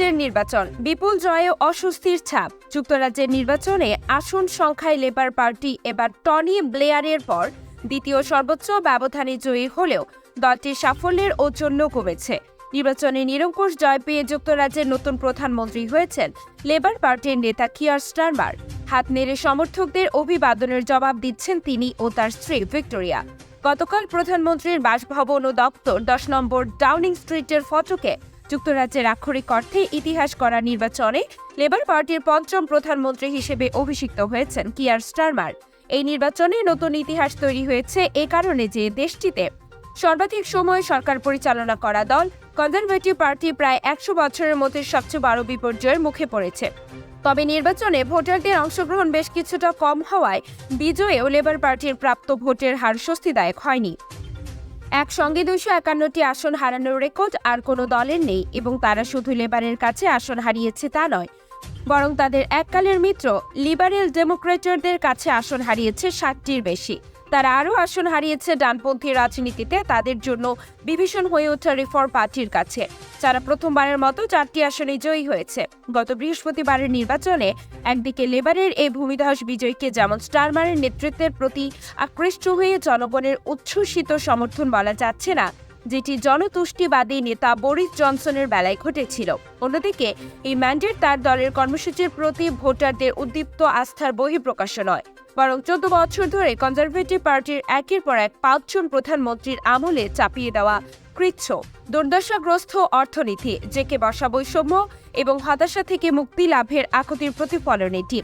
যুক্তরাজ্যের নির্বাচন বিপুল জয়ে অস্বস্তির ছাপ। যুক্তরাজ্যের নির্বাচনে আসন সংখ্যায় লেবার পার্টি এবার টনি ব্লেয়ারের পর দ্বিতীয় সর্বোচ্চ ব্যবধানে জয়ী হলেও দলটির সাফল্যের ঔজ্জ্বল্য কমেছে। নির্বাচনে নিরঙ্কুশ জয় পেয়ে যুক্তরাজ্যের নতুন প্রধানমন্ত্রী হয়েছেন লেবার পার্টির নেতা কিয়ার স্টারমার। হাত নেড়ে সমর্থকদের অভিবাদনের জবাব দিচ্ছেন তিনি ও তার স্ত্রী ভিক্টোরিয়া। গতকাল প্রধানমন্ত্রীর বাসভবন ও দপ্তর 10 নম্বর ডাউনিং স্ট্রিটের ফটকে যুক্তরাজ্যের আক্ষরিক অর্থে ইতিহাস করা নির্বাচনে লেবার পার্টির পঞ্চম প্রধানমন্ত্রী হিসেবে অভিষিক্ত হয়েছেন কিয়ার স্টারমার। এই নির্বাচনে নতুন ইতিহাস তৈরি হয়েছে এ কারণে যে দেশটিতে সর্বাধিক সময় সরকার পরিচালনা করা দল কনজারভেটিভ পার্টি প্রায় 100 বছরের মধ্যে সবচেয়ে বড় বিপর্যয়ের মুখে পড়েছে। তবে নির্বাচনে ভোটারদের অংশগ্রহণ বেশ কিছুটা কম হওয়ায় বিজয়েও লেবার পার্টির প্রাপ্ত ভোটের হার স্বস্তিদায়ক হয়নি। একসঙ্গে 251টি আসন হারানোর রেকর্ড আর কোনো দলের নেই এবং তারা শুধু লেবারের কাছে আসন হারিয়েছে তা নয়, বরং তাদের এককালের মিত্র লিবারেল ডেমোক্রেটরদের কাছে আসন হারিয়েছে 60টির বেশি। তারা আরও আসন হারিয়েছে ডানপন্থী রাজনীতিতে তাদের জন্য বিভীষণ হয়ে ওঠা রিফর্ম পার্টির কাছে, যারা প্রথমবারের মতো 4টি আসনে জয়ী হয়েছে। গত বৃহস্পতিবারের নির্বাচনে একদিকে লেবারের এই ভূমিধস বিজয়কে যেমন স্টারমারের নেতৃত্বের প্রতি আকৃষ্ট হয়ে জনগণের উচ্ছ্বসিত সমর্থন বলা যাচ্ছে না, যেটি জনতুষ্টিবাদী নেতা বরিস জনসনের বেলায় ঘটেছিল। অন্যদিকে এই ম্যান্ডেট তার দলের কর্মসূচির প্রতি ভোটারদের উদ্দীপ্ত আস্থার বহিঃপ্রকাশ নয়, বরং 14 বছর ধরে কনজারভেটিভ পার্টির একের পর এক 5 জন প্রধানমন্ত্রীর আমলে চাপিয়ে দেওয়া কৃচ্ছ দুর্দশাগ্রস্ত অর্থনীতি, জেকে বসা বৈষম্য এবং হতাশা থেকে মুক্তি লাভের আকুতির প্রতিফলন এটি।